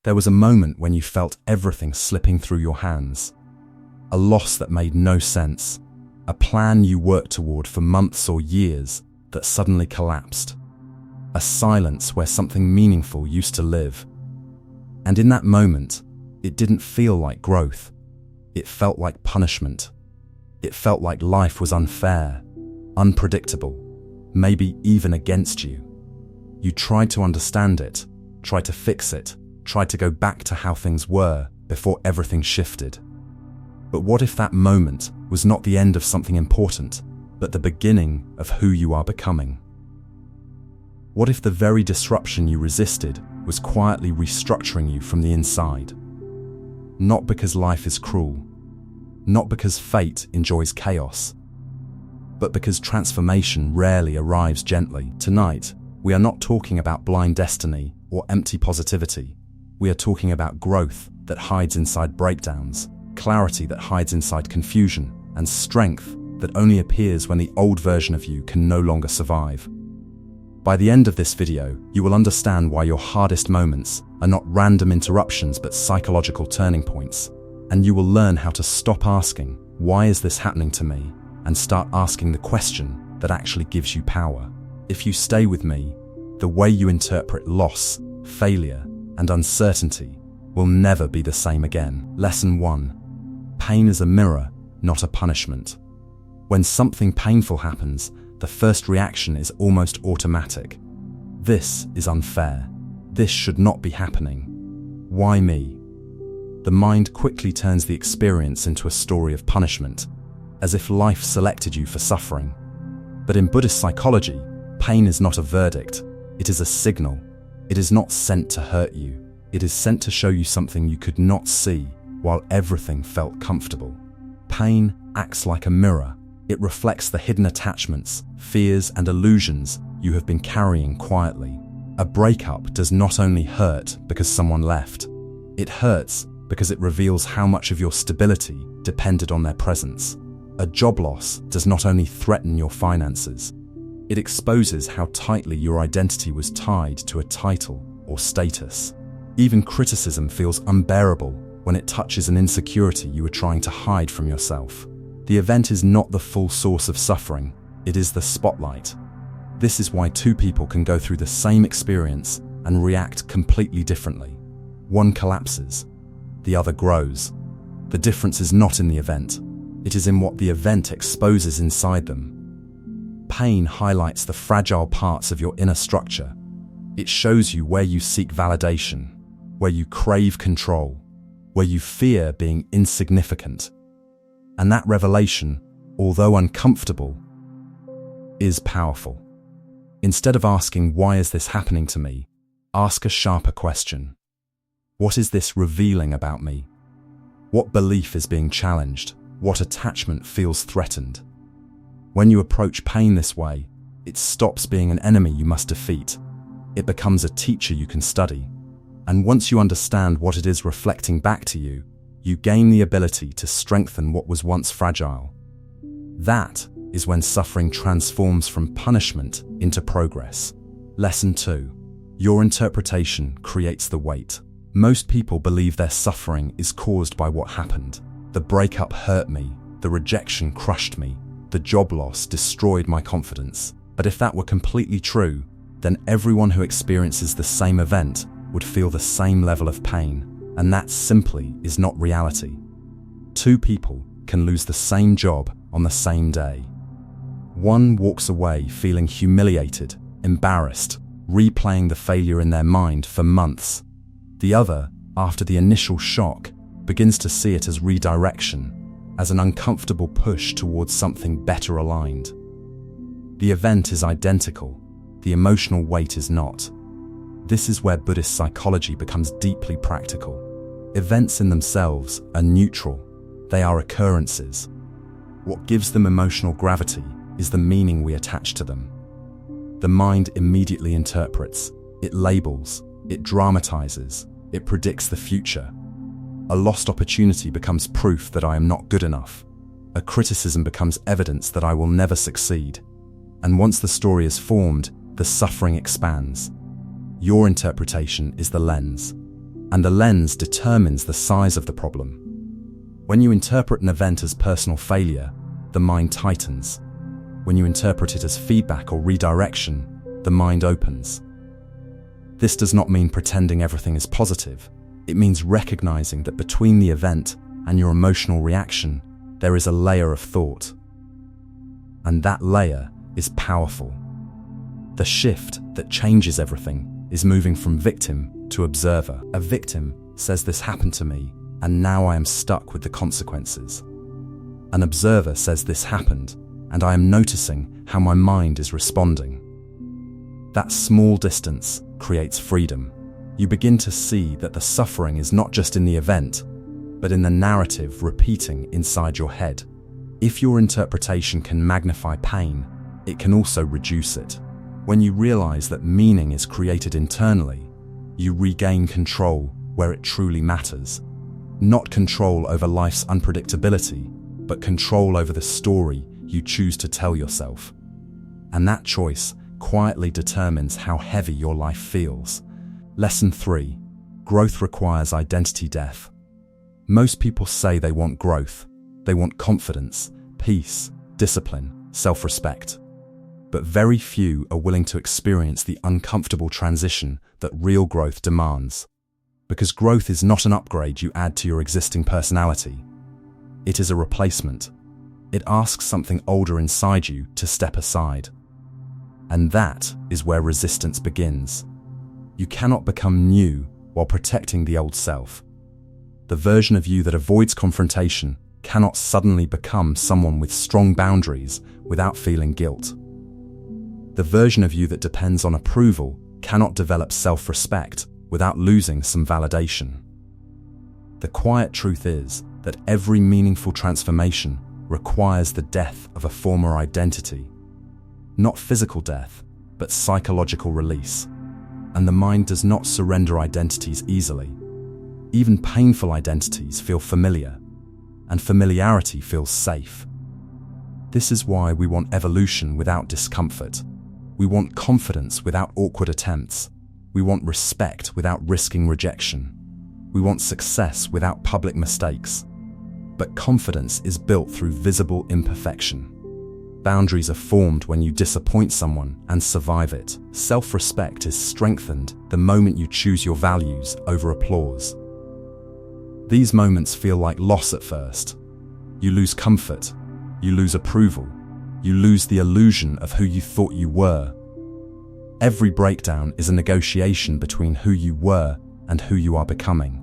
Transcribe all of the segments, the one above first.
There was a moment when you felt everything slipping through your hands. A loss that made no sense. A plan you worked toward for months or years that suddenly collapsed. A silence where something meaningful used to live. And in that moment, it didn't feel like growth. It felt like punishment. It felt like life was unfair, unpredictable, maybe even against you. You tried to understand it, tried to fix it, tried to go back to how things were before everything shifted. But what if that moment was not the end of something important, but the beginning of who you are becoming? What if the very disruption you resisted was quietly restructuring you from the inside? Not because life is cruel, not because fate enjoys chaos, but because transformation rarely arrives gently. Tonight, we are not talking about blind destiny or empty positivity. We are talking about growth that hides inside breakdowns, clarity that hides inside confusion, and strength that only appears when the old version of you can no longer survive. By the end of this video, you will understand why your hardest moments are not random interruptions but psychological turning points, and you will learn how to stop asking, "Why is this happening to me?" and start asking the question that actually gives you power. If you stay with me, the way you interpret loss, failure, and uncertainty will never be the same again. Lesson 1. Pain is a mirror, not a punishment. When something painful happens, the first reaction is almost automatic. This is unfair. This should not be happening. Why me? The mind quickly turns the experience into a story of punishment, as if life selected you for suffering. But in Buddhist psychology, pain is not a verdict. It is a signal. It is not sent to hurt you. It is sent to show you something you could not see while everything felt comfortable. Pain acts like a mirror. It reflects the hidden attachments, fears, and illusions you have been carrying quietly. A breakup does not only hurt because someone left. It hurts because it reveals how much of your stability depended on their presence. A job loss does not only threaten your finances. It exposes how tightly your identity was tied to a title or status. Even criticism feels unbearable when it touches an insecurity you were trying to hide from yourself. The event is not the full source of suffering, it is the spotlight. This is why two people can go through the same experience and react completely differently. One collapses, the other grows. The difference is not in the event, it is in what the event exposes inside them. Pain highlights the fragile parts of your inner structure. It shows you where you seek validation, where you crave control, where you fear being insignificant. And that revelation, although uncomfortable, is powerful. Instead of asking, "Why is this happening to me?" ask a sharper question. What is this revealing about me? What belief is being challenged? What attachment feels threatened? When you approach pain this way, it stops being an enemy you must defeat. It becomes a teacher you can study. And once you understand what it is reflecting back to you, you gain the ability to strengthen what was once fragile. That is when suffering transforms from punishment into progress. Lesson 2. Your interpretation creates the weight. Most people believe their suffering is caused by what happened. The breakup hurt me, the rejection crushed me, the job loss destroyed my confidence. But if that were completely true, then everyone who experiences the same event would feel the same level of pain, and that simply is not reality. Two people can lose the same job on the same day. One walks away feeling humiliated, embarrassed, replaying the failure in their mind for months. The other, after the initial shock, begins to see it as redirection, as an uncomfortable push towards something better aligned. The event is identical, the emotional weight is not. This is where Buddhist psychology becomes deeply practical. Events in themselves are neutral, they are occurrences. What gives them emotional gravity is the meaning we attach to them. The mind immediately interprets, it labels, it dramatizes, it predicts the future. A lost opportunity becomes proof that I am not good enough. A criticism becomes evidence that I will never succeed. And once the story is formed, the suffering expands. Your interpretation is the lens. And the lens determines the size of the problem. When you interpret an event as personal failure, the mind tightens. When you interpret it as feedback or redirection, the mind opens. This does not mean pretending everything is positive. It means recognizing that between the event and your emotional reaction, there is a layer of thought. And that layer is powerful. The shift that changes everything is moving from victim to observer. A victim says, "This happened to me, and now I am stuck with the consequences." An observer says, "This happened, and I am noticing how my mind is responding." That small distance creates freedom. You begin to see that the suffering is not just in the event, but in the narrative repeating inside your head. If your interpretation can magnify pain, it can also reduce it. When you realize that meaning is created internally, you regain control where it truly matters. Not control over life's unpredictability, but control over the story you choose to tell yourself. And that choice quietly determines how heavy your life feels. Lesson 3. Growth requires identity death. Most people say they want growth. They want confidence, peace, discipline, self-respect. But very few are willing to experience the uncomfortable transition that real growth demands. Because growth is not an upgrade you add to your existing personality. It is a replacement. It asks something older inside you to step aside. And that is where resistance begins. You cannot become new while protecting the old self. The version of you that avoids confrontation cannot suddenly become someone with strong boundaries without feeling guilt. The version of you that depends on approval cannot develop self-respect without losing some validation. The quiet truth is that every meaningful transformation requires the death of a former identity. Not physical death, but psychological release. And the mind does not surrender identities easily. Even painful identities feel familiar, and familiarity feels safe. This is why we want evolution without discomfort. We want confidence without awkward attempts. We want respect without risking rejection. We want success without public mistakes. But confidence is built through visible imperfection. Boundaries are formed when you disappoint someone and survive it. Self-respect is strengthened the moment you choose your values over applause. These moments feel like loss at first. You lose comfort, you lose approval, you lose the illusion of who you thought you were. Every breakdown is a negotiation between who you were and who you are becoming.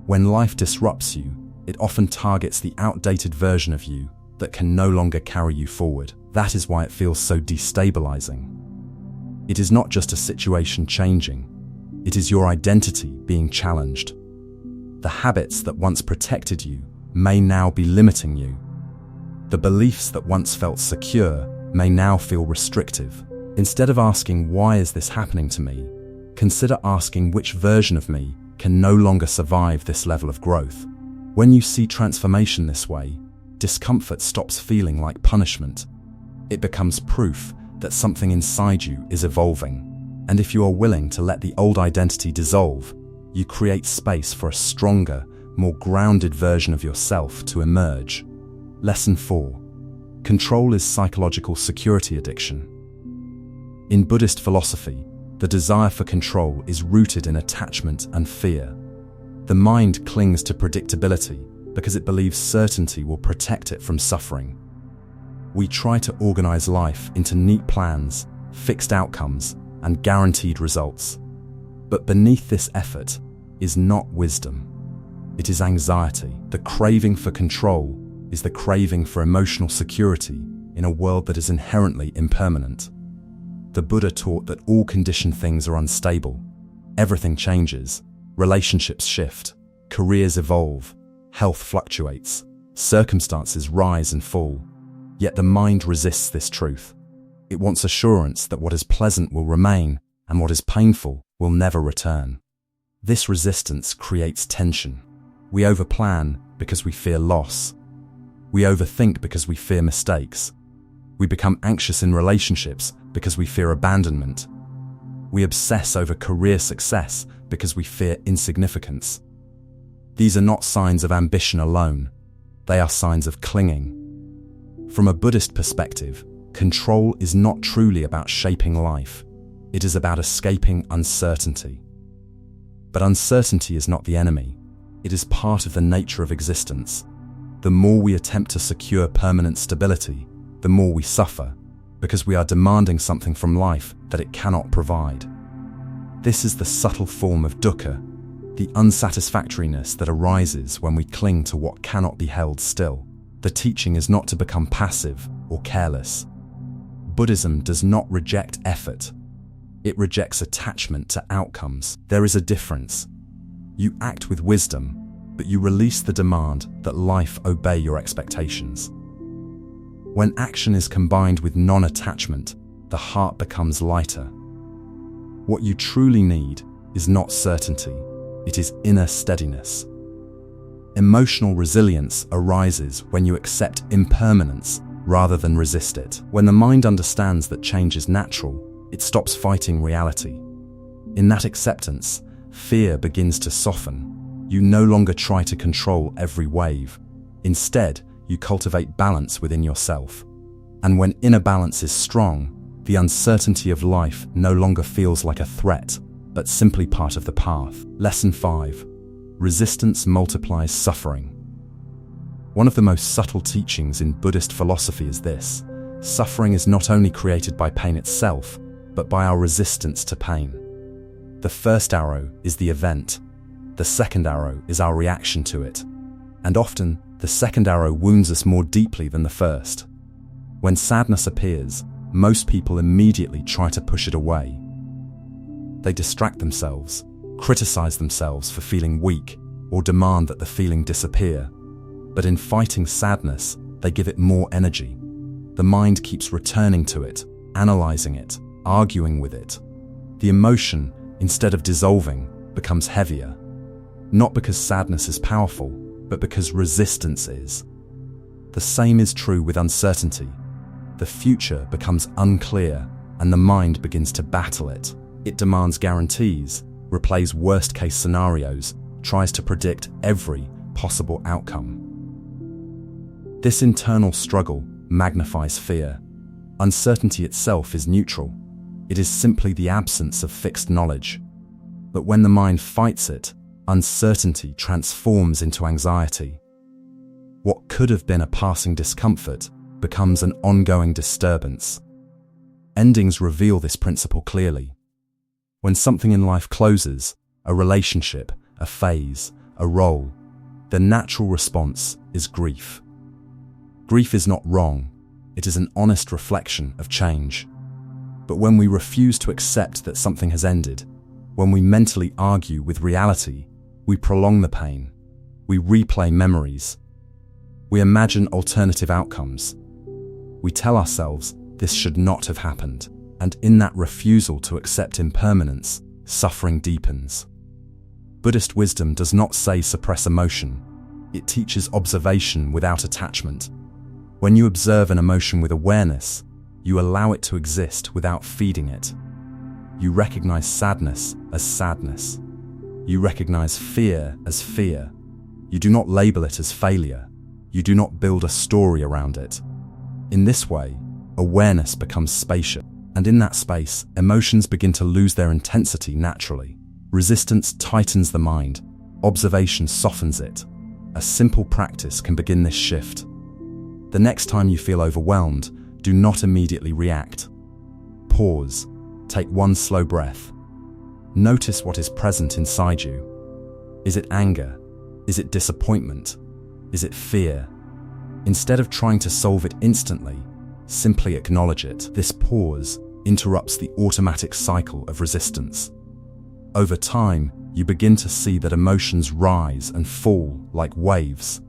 When life disrupts you, it often targets the outdated version of you that can no longer carry you forward. That is why it feels so destabilizing. It is not just a situation changing, it is your identity being challenged. The habits that once protected you may now be limiting you. The beliefs that once felt secure may now feel restrictive. Instead of asking, "Why is this happening to me?" consider asking, "Which version of me can no longer survive this level of growth?" When you see transformation this way, discomfort stops feeling like punishment. It becomes proof that something inside you is evolving. And if you are willing to let the old identity dissolve, you create space for a stronger, more grounded version of yourself to emerge. Lesson 4. Control is psychological security addiction. In Buddhist philosophy, the desire for control is rooted in attachment and fear. The mind clings to predictability because it believes certainty will protect it from suffering. We try to organize life into neat plans, fixed outcomes, and guaranteed results. But beneath this effort is not wisdom. It is anxiety. The craving for control is the craving for emotional security in a world that is inherently impermanent. The Buddha taught that all conditioned things are unstable. Everything changes. Relationships shift. Careers evolve. Health fluctuates. Circumstances rise and fall. Yet the mind resists this truth. It wants assurance that what is pleasant will remain and what is painful will never return. This resistance creates tension. We overplan because we fear loss. We overthink because we fear mistakes. We become anxious in relationships because we fear abandonment. We obsess over career success because we fear insignificance. These are not signs of ambition alone, they are signs of clinging. From a Buddhist perspective, control is not truly about shaping life, it is about escaping uncertainty. But uncertainty is not the enemy, it is part of the nature of existence. The more we attempt to secure permanent stability, the more we suffer, because we are demanding something from life that it cannot provide. This is the subtle form of dukkha, the unsatisfactoriness that arises when we cling to what cannot be held still. The teaching is not to become passive or careless. Buddhism does not reject effort. It rejects attachment to outcomes. There is a difference. You act with wisdom, but you release the demand that life obey your expectations. When action is combined with non-attachment, the heart becomes lighter. What you truly need is not certainty, it is inner steadiness. Emotional resilience arises when you accept impermanence rather than resist it. When the mind understands that change is natural, it stops fighting reality. In that acceptance, fear begins to soften. You no longer try to control every wave. Instead, you cultivate balance within yourself. And when inner balance is strong, the uncertainty of life no longer feels like a threat, but simply part of the path. Lesson 5. Resistance multiplies suffering. One of the most subtle teachings in Buddhist philosophy is this: suffering is not only created by pain itself, but by our resistance to pain. The first arrow is the event. The second arrow is our reaction to it. And often, the second arrow wounds us more deeply than the first. When sadness appears, most people immediately try to push it away. They distract themselves, criticize themselves for feeling weak, or demand that the feeling disappear. But in fighting sadness, they give it more energy. The mind keeps returning to it, analyzing it, arguing with it. The emotion, instead of dissolving, becomes heavier. Not because sadness is powerful, but because resistance is. The same is true with uncertainty. The future becomes unclear, and the mind begins to battle it. It demands guarantees, replays worst-case scenarios, tries to predict every possible outcome. This internal struggle magnifies fear. Uncertainty itself is neutral. It is simply the absence of fixed knowledge. But when the mind fights it, uncertainty transforms into anxiety. What could have been a passing discomfort becomes an ongoing disturbance. Endings reveal this principle clearly. When something in life closes, a relationship, a phase, a role, the natural response is grief. Grief is not wrong, it is an honest reflection of change. But when we refuse to accept that something has ended, when we mentally argue with reality, we prolong the pain, we replay memories, we imagine alternative outcomes. We tell ourselves this should not have happened, and in that refusal to accept impermanence, suffering deepens. Buddhist wisdom does not say suppress emotion, it teaches observation without attachment. When you observe an emotion with awareness, you allow it to exist without feeding it. You recognize sadness as sadness. You recognize fear as fear. You do not label it as failure. You do not build a story around it. In this way, awareness becomes spacious, and in that space, emotions begin to lose their intensity naturally. Resistance tightens the mind, observation softens it. A simple practice can begin this shift. The next time you feel overwhelmed, do not immediately react. Pause, take one slow breath. Notice what is present inside you. Is it anger? Is it disappointment? Is it fear? Instead of trying to solve it instantly, simply acknowledge it. This pause interrupts the automatic cycle of resistance. Over time, you begin to see that emotions rise and fall like waves.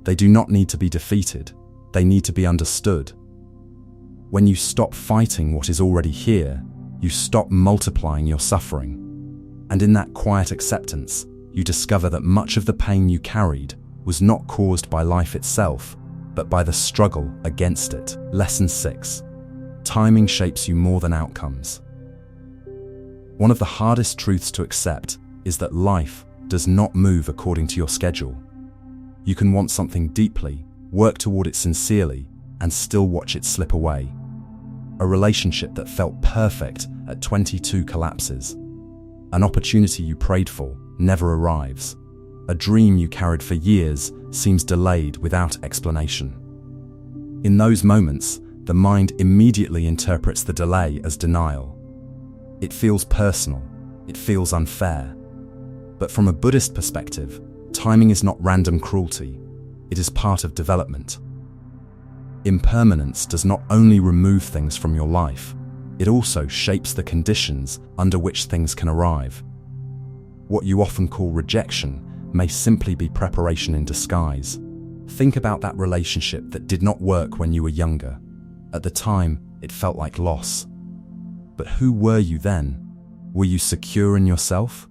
They do not need to be defeated, they need to be understood. When you stop fighting what is already here, you stop multiplying your suffering. And in that quiet acceptance, you discover that much of the pain you carried was not caused by life itself, but by the struggle against it. Lesson 6. Timing shapes you more than outcomes. One of the hardest truths to accept is that life does not move according to your schedule. You can want something deeply, work toward it sincerely, and still watch it slip away. A relationship that felt perfect at 22 collapses. An opportunity you prayed for never arrives. A dream you carried for years seems delayed without explanation. In those moments, the mind immediately interprets the delay as denial. It feels personal. It feels unfair. But from a Buddhist perspective, timing is not random cruelty. It is part of development. Impermanence does not only remove things from your life, it also shapes the conditions under which things can arrive. What you often call rejection may simply be preparation in disguise. Think about that relationship that did not work when you were younger. At the time, it felt like loss. But who were you then? Were you secure in yourself?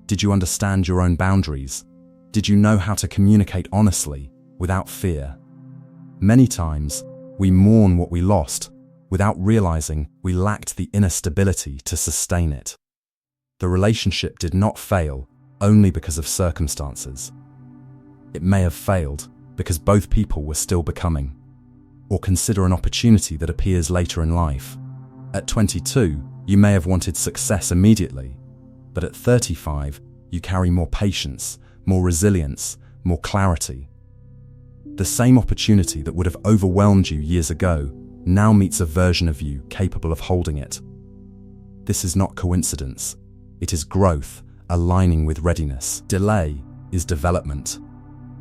Did you understand your own boundaries? Did you know how to communicate honestly, without fear? Many times, we mourn what we lost, without realizing we lacked the inner stability to sustain it. The relationship did not fail only because of circumstances. It may have failed because both people were still becoming. Or consider an opportunity that appears later in life. At 22, you may have wanted success immediately, but at 35, you carry more patience, more resilience, more clarity. The same opportunity that would have overwhelmed you years ago now meets a version of you capable of holding it. This is not coincidence. It is growth, aligning with readiness. Delay is development.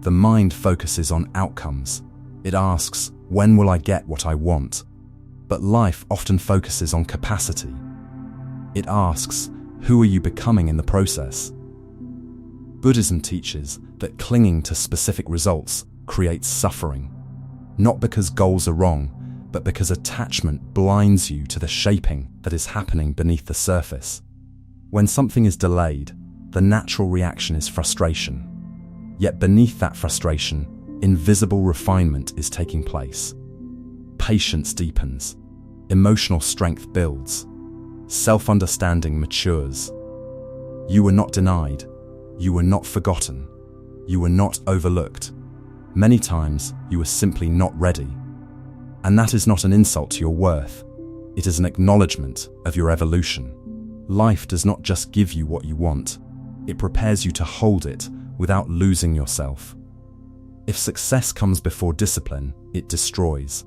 The mind focuses on outcomes. It asks, when will I get what I want? But life often focuses on capacity. It asks, who are you becoming in the process? Buddhism teaches that clinging to specific results creates suffering, not because goals are wrong, but because attachment blinds you to the shaping that is happening beneath the surface. When something is delayed, the natural reaction is frustration. Yet beneath that frustration, invisible refinement is taking place. Patience deepens, emotional strength builds, self-understanding matures. You were not denied, you were not forgotten, you were not overlooked. Many times, you were simply not ready. And that is not an insult to your worth. It is an acknowledgement of your evolution. Life does not just give you what you want. It prepares you to hold it without losing yourself. If success comes before discipline, it destroys.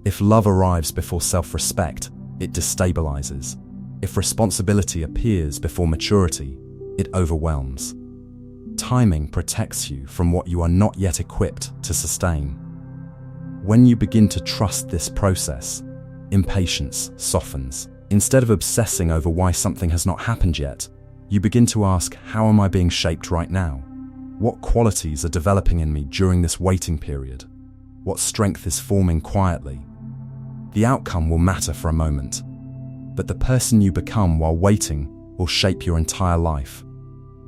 If love arrives before self-respect, it destabilizes. If responsibility appears before maturity, it overwhelms. Timing protects you from what you are not yet equipped to sustain. When you begin to trust this process, impatience softens. Instead of obsessing over why something has not happened yet, you begin to ask, how am I being shaped right now? What qualities are developing in me during this waiting period? What strength is forming quietly? The outcome will matter for a moment, but the person you become while waiting will shape your entire life.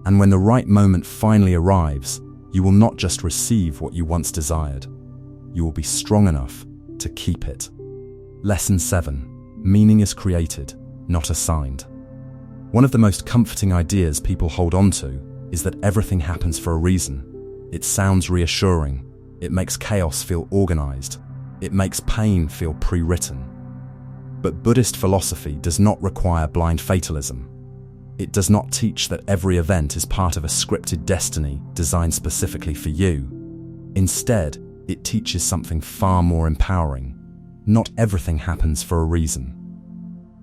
And when the right moment finally arrives, you will not just receive what you once desired. You will be strong enough to keep it. Lesson 7. Meaning is created, not assigned. One of the most comforting ideas people hold on to is that everything happens for a reason. It sounds reassuring. It makes chaos feel organized. It makes pain feel pre-written. But Buddhist philosophy does not require blind fatalism. It does not teach that every event is part of a scripted destiny designed specifically for you. Instead, it teaches something far more empowering. Not everything happens for a reason,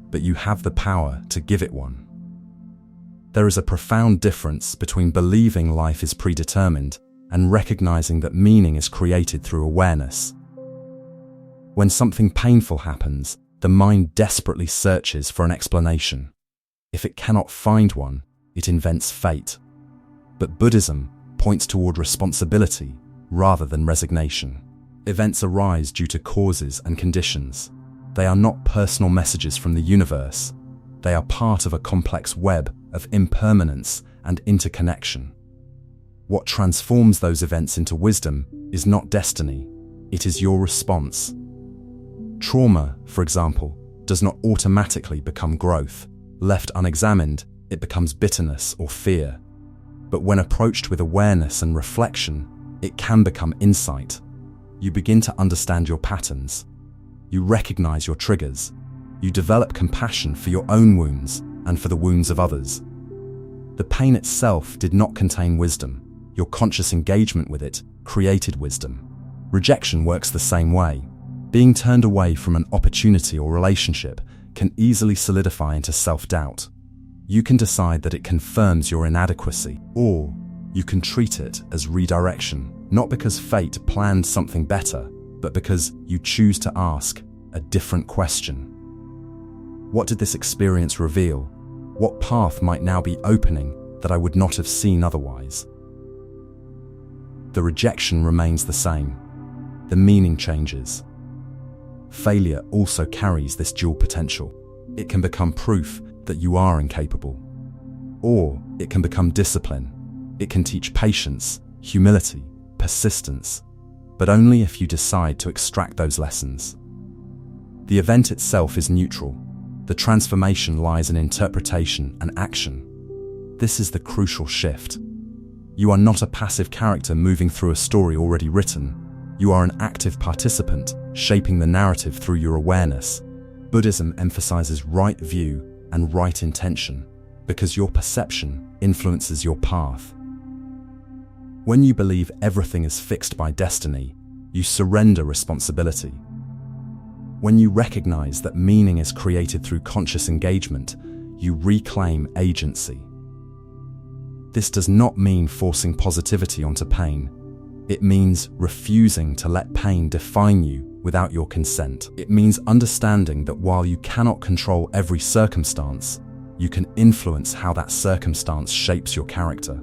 but you have the power to give it one. There is a profound difference between believing life is predetermined and recognizing that meaning is created through awareness. When something painful happens, the mind desperately searches for an explanation. If it cannot find one, it invents fate. But Buddhism points toward responsibility rather than resignation. Events arise due to causes and conditions. They are not personal messages from the universe. They are part of a complex web of impermanence and interconnection. What transforms those events into wisdom is not destiny, it is your response. Trauma, for example, does not automatically become growth. Left unexamined, it becomes bitterness or fear. But when approached with awareness and reflection, it can become insight. You begin to understand your patterns. You recognize your triggers. You develop compassion for your own wounds and for the wounds of others. The pain itself did not contain wisdom. Your conscious engagement with it created wisdom. Rejection works the same way. Being turned away from an opportunity or relationship can easily solidify into self-doubt. You can decide that it confirms your inadequacy, or you can treat it as redirection, not because fate planned something better, but because you choose to ask a different question. What did this experience reveal? What path might now be opening that I would not have seen otherwise? The rejection remains the same. The meaning changes. Failure also carries this dual potential. It can become proof that you are incapable. Or it can become discipline. It can teach patience, humility, persistence, but only if you decide to extract those lessons. The event itself is neutral. The transformation lies in interpretation and action. This is the crucial shift. You are not a passive character moving through a story already written. You are an active participant, shaping the narrative through your awareness. Buddhism emphasizes right view and right intention, because your perception influences your path. When you believe everything is fixed by destiny, you surrender responsibility. When you recognize that meaning is created through conscious engagement, you reclaim agency. This does not mean forcing positivity onto pain. It means refusing to let pain define you without your consent. It means understanding that while you cannot control every circumstance, you can influence how that circumstance shapes your character.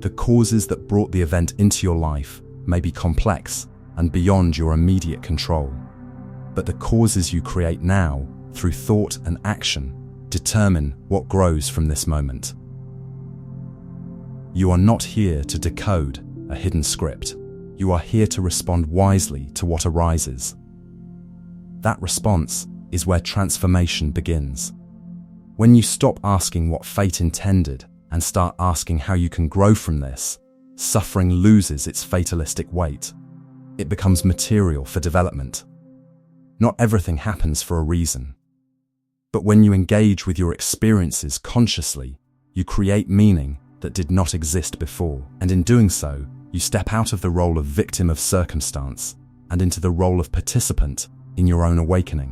The causes that brought the event into your life may be complex and beyond your immediate control. But the causes you create now, through thought and action, determine what grows from this moment. You are not here to decode a hidden script. You are here to respond wisely to what arises. That response is where transformation begins. When you stop asking what fate intended and start asking how you can grow from this, suffering loses its fatalistic weight. It becomes material for development. Not everything happens for a reason. But when you engage with your experiences consciously, you create meaning that did not exist before. And in doing so, you step out of the role of victim of circumstance and into the role of participant in your own awakening.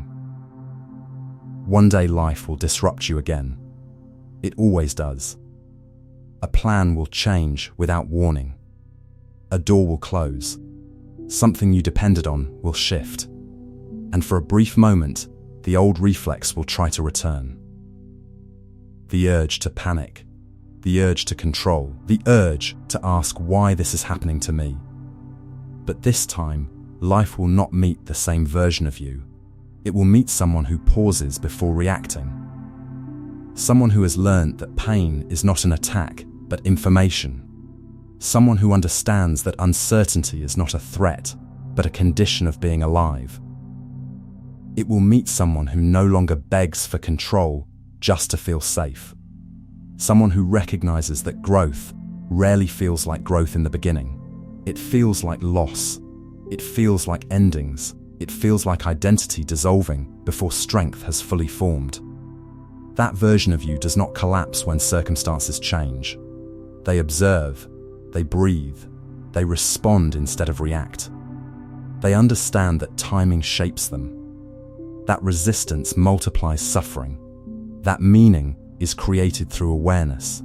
One day life will disrupt you again. It always does. A plan will change without warning. A door will close. Something you depended on will shift. And for a brief moment, the old reflex will try to return. The urge to panic, the urge to control, the urge to ask why this is happening to me. But this time, life will not meet the same version of you. It will meet someone who pauses before reacting. Someone who has learned that pain is not an attack, but information. Someone who understands that uncertainty is not a threat, but a condition of being alive. It will meet someone who no longer begs for control just to feel safe. Someone who recognizes that growth rarely feels like growth in the beginning. It feels like loss. It feels like endings. It feels like identity dissolving before strength has fully formed. That version of you does not collapse when circumstances change. They observe, they breathe, they respond instead of react. They understand that timing shapes them. That resistance multiplies suffering. That meaning is created through awareness.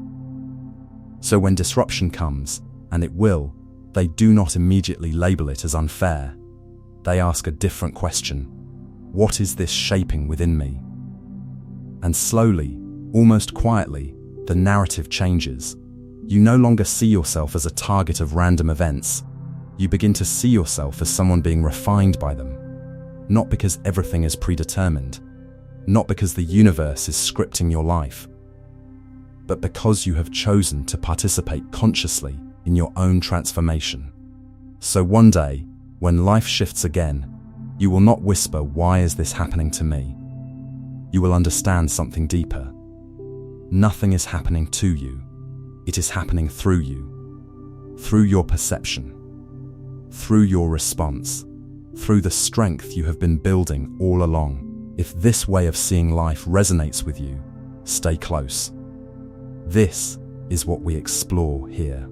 So when disruption comes, and it will, they do not immediately label it as unfair. They ask a different question. What is this shaping within me? And slowly, almost quietly, the narrative changes. You no longer see yourself as a target of random events. You begin to see yourself as someone being refined by them. Not because everything is predetermined, not because the universe is scripting your life, but because you have chosen to participate consciously in your own transformation. So one day, when life shifts again, you will not whisper, "Why is this happening to me?" You will understand something deeper. Nothing is happening to you. It is happening through you, through your perception, through your response, through the strength you have been building all along. If this way of seeing life resonates with you, stay close. This is what we explore here.